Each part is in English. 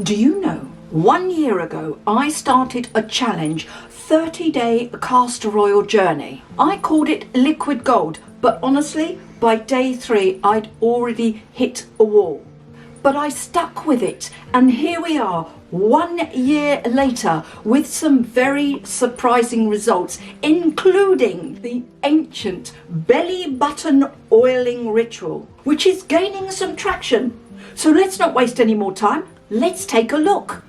Do you know, 1 year ago I started a challenge 30-day castor oil journey. I called it liquid gold, but honestly by day 3 I'd already hit a wall. But I stuck with it, and here we are 1 year later with some very surprising results, including the ancient belly button oiling ritual, which is gaining some traction. So let's not waste any more time. Let's take a look.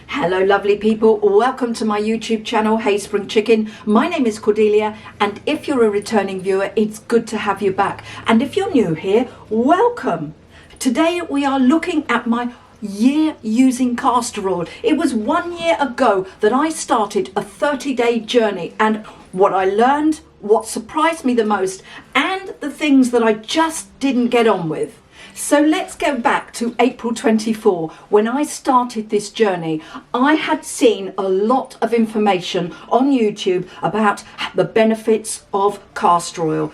Hello lovely people, welcome to my YouTube channel, Hey Spring Chicken. My name is Cordelia, and if you're a returning viewer, it's good to have you back. And if you're new here, welcome. Today we are looking at my year using castor oil. It was 1 year ago that I started a 30-day journey, and what I learned, what surprised me the most, and the things that I just didn't get on with. So let's go back to April 24. When I started this journey, I had seen a lot of information on YouTube about the benefits of castor oil.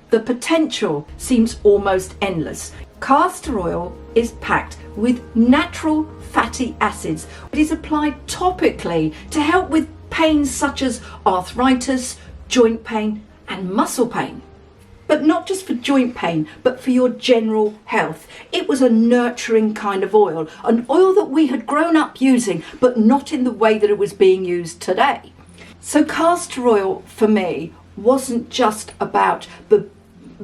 The potential seems almost endless. Castor oil is packed with natural fatty acids. It is applied topically to help with pains such as arthritis, joint pain and muscle pain. But not just for joint pain, but for your general health. It was a nurturing kind of oil, an oil that we had grown up using, but not in the way that it was being used today. So castor oil for me wasn't just about the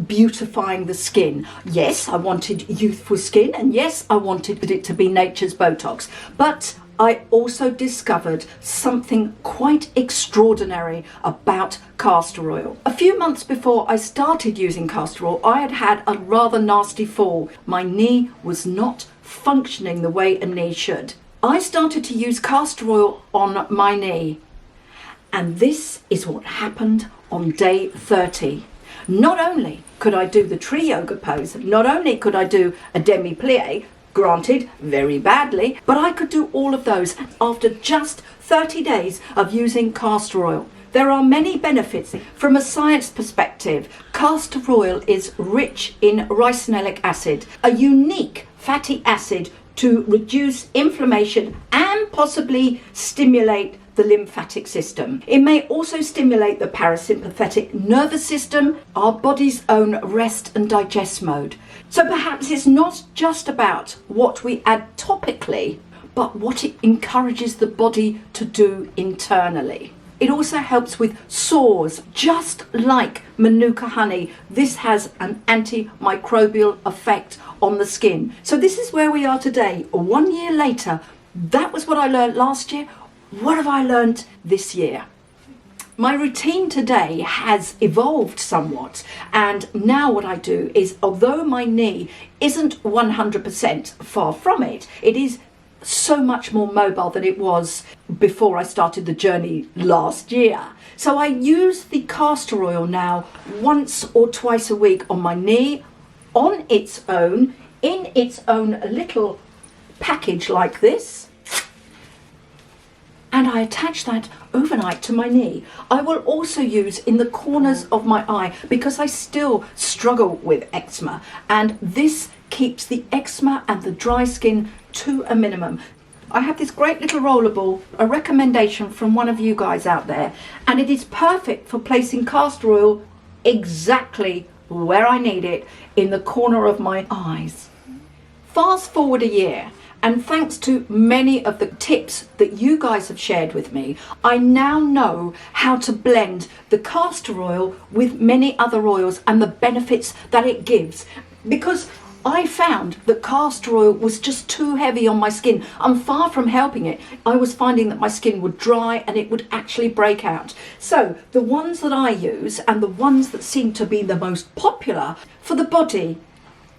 beautifying the skin. Yes, I wanted youthful skin, and yes, I wanted it to be nature's Botox, but I also discovered something quite extraordinary about castor oil. A few months before I started using castor oil, I had a rather nasty fall. My knee was not functioning the way a knee should. I started to use castor oil on my knee, and this is what happened on day 30. Not only could I do the tree yoga pose, not only could I do a demi-plie, granted very badly, but I could do all of those after just 30 days of using castor oil. There are many benefits. From a science perspective, castor oil is rich in ricinoleic acid, a unique fatty acid to reduce inflammation and possibly stimulate the lymphatic system. It may also stimulate the parasympathetic nervous system, our body's own rest and digest mode. So perhaps it's not just about what we add topically, but what it encourages the body to do internally. It also helps with sores, just like Manuka honey. This has an antimicrobial effect on the skin. So this is where we are today, 1 year later. That was what I learned last year. What have I learned this year? My routine today has evolved somewhat, and now what I do is, although my knee isn't 100% far from it, it is so much more mobile than it was before I started the journey last year. So I use the castor oil now once or twice a week on my knee, on its own, in its own little package like this. And I attach that overnight to my knee. I will also use in the corners of my eye because I still struggle with eczema, and this keeps the eczema and the dry skin to a minimum. I have this great little roller ball, a recommendation from one of you guys out there, and it is perfect for placing castor oil exactly where I need it, in the corner of my eyes. Fast forward a year, and thanks to many of the tips that you guys have shared with me, I now know how to blend the castor oil with many other oils and the benefits that it gives. Because I found that castor oil was just too heavy on my skin, and far from helping it, I was finding that my skin would dry and it would actually break out. So the ones that I use, and the ones that seem to be the most popular for the body,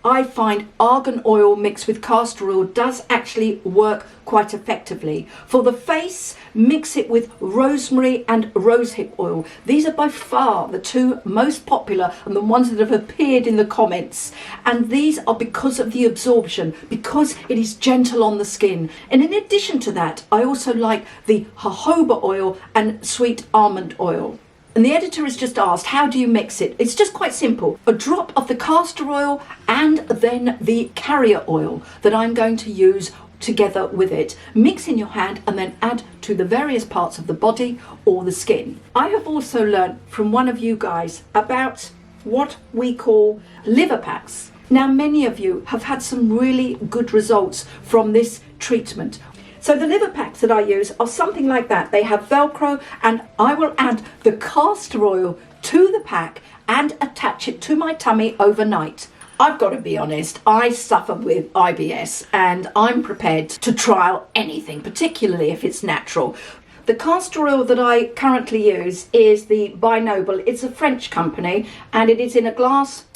I find argan oil mixed with castor oil does actually work quite effectively. For the face, mix it with rosemary and rosehip oil. These are by far the two most popular and the ones that have appeared in the comments. And these are because of the absorption, because it is gentle on the skin. And in addition to that, I also like the jojoba oil and sweet almond oil. And the editor has just asked, how do you mix it? It's just quite simple. A drop of the castor oil and then the carrier oil that I'm going to use together with it. Mix in your hand and then add to the various parts of the body or the skin. I have also learned from one of you guys about what we call liver packs. Now, many of you have had some really good results from this treatment. So the liver packs that I use are something like that. They have Velcro, and I will add the castor oil to the pack and attach it to my tummy overnight. I've got to be honest, I suffer with IBS and I'm prepared to trial anything, particularly if it's natural. The castor oil that I currently use is the Binoble. It's a French company and it is in a glass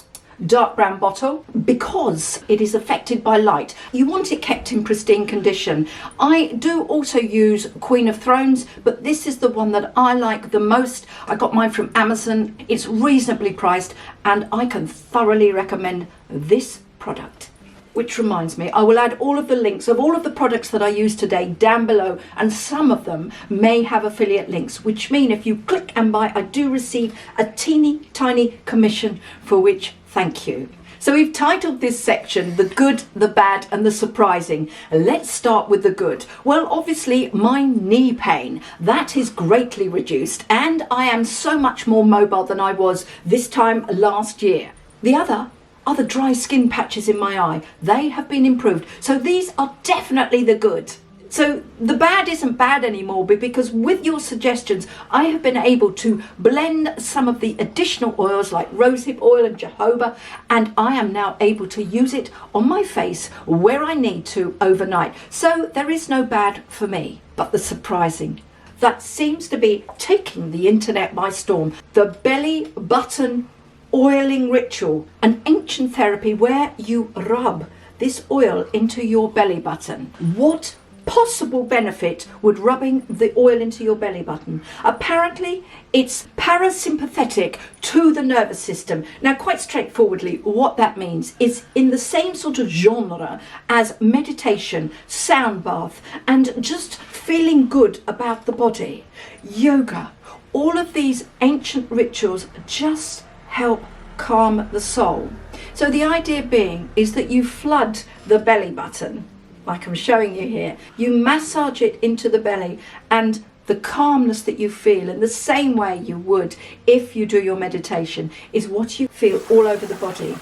dark brown bottle because it is affected by light. You want it kept in pristine condition. I do also use Queen of Thrones, but this is the one that I like the most. I got mine from Amazon. It's reasonably priced and I can thoroughly recommend this product. Which reminds me, I will add all of the links of all of the products that I use today down below, and some of them may have affiliate links, which mean if you click and buy, I do receive a teeny tiny commission, for which thank you. So we've titled this section The Good, the Bad and the Surprising. Let's start with the good. Well, obviously my knee pain, that is greatly reduced and I am so much more mobile than I was this time last year. The other are the dry skin patches in my eye. They have been improved. So these are definitely the good. So the bad isn't bad anymore, but because with your suggestions, I have been able to blend some of the additional oils like rosehip oil and jojoba, and I am now able to use it on my face where I need to overnight. So there is no bad for me, but the surprising. That seems to be taking the internet by storm. The belly button oiling ritual, an ancient therapy where you rub this oil into your belly button. What possible benefit would rubbing the oil into your belly button? Apparently it's parasympathetic to the nervous system. Now, quite straightforwardly, what that means is in the same sort of genre as meditation, sound bath, and just feeling good about the body. Yoga, all of these ancient rituals just help calm the soul. So the idea being is that you flood the belly button, like I'm showing you here. You massage it into the belly, and the calmness that you feel in the same way you would if you do your meditation is what you feel all over the body.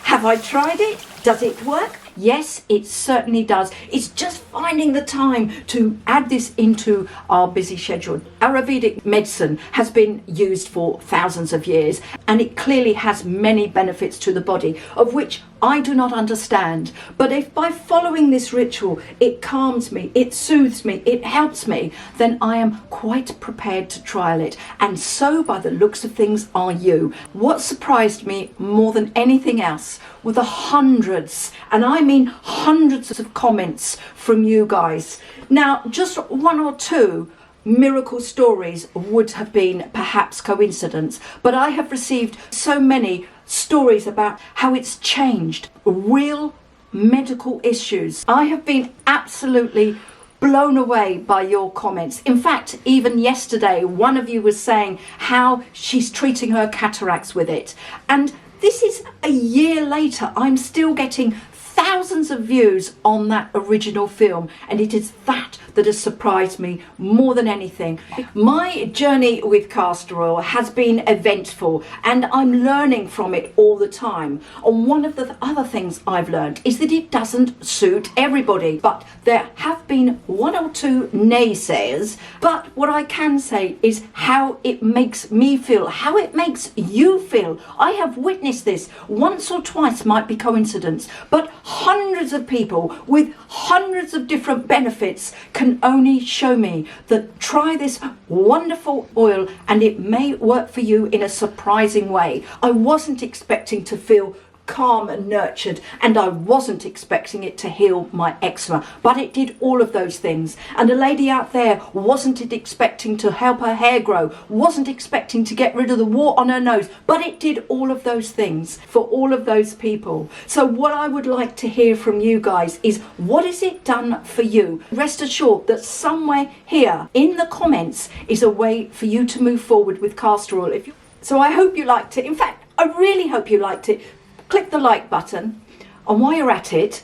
Have I tried it? Does it work? Yes, it certainly does. It's just finding the time to add this into our busy schedule. Ayurvedic medicine has been used for thousands of years, and it clearly has many benefits to the body, of which I do not understand. But if by following this ritual, it calms me, it soothes me, it helps me, then I am quite prepared to trial it. And so, by the looks of things, are you. What surprised me more than anything else were the hundreds, and I mean hundreds of comments from you guys. Now, just one or two miracle stories would have been perhaps coincidence, but I have received so many stories about how it's changed real medical issues. I have been absolutely blown away by your comments. In fact, even yesterday, one of you was saying how she's treating her cataracts with it. And this is a year later. I'm still getting thousands of views on that original film, and it is that has surprised me more than anything. My journey with castor oil has been eventful, and I'm learning from it all the time. And one of the other things I've learned is that it doesn't suit everybody, but there have been one or two naysayers. But what I can say is how it makes me feel, how it makes you feel. I have witnessed this once or twice, might be coincidence, but hundreds of people with hundreds of different benefits can only show me that try this wonderful oil and it may work for you in a surprising way. I wasn't expecting to feel calm and nurtured, and I wasn't expecting it to heal my eczema, but it did all of those things. And a lady out there wasn't expecting to help her hair grow, wasn't expecting to get rid of the wart on her nose, but it did all of those things for all of those people. So what I would like to hear from you guys is, what has it done for you? Rest assured that somewhere here in the comments is a way for you to move forward with castor oil. So I hope you liked it. In fact, I really hope you liked it. Click the like button, and while you're at it,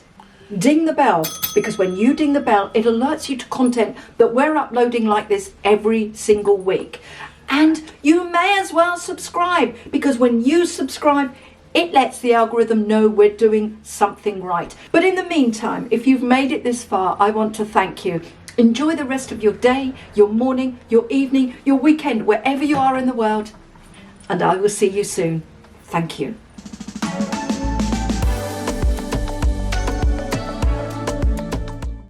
ding the bell, because when you ding the bell, it alerts you to content that we're uploading like this every single week. And you may as well subscribe, because when you subscribe, it lets the algorithm know we're doing something right. But in the meantime, if you've made it this far, I want to thank you. Enjoy the rest of your day, your morning, your evening, your weekend, wherever you are in the world, and I will see you soon. Thank you.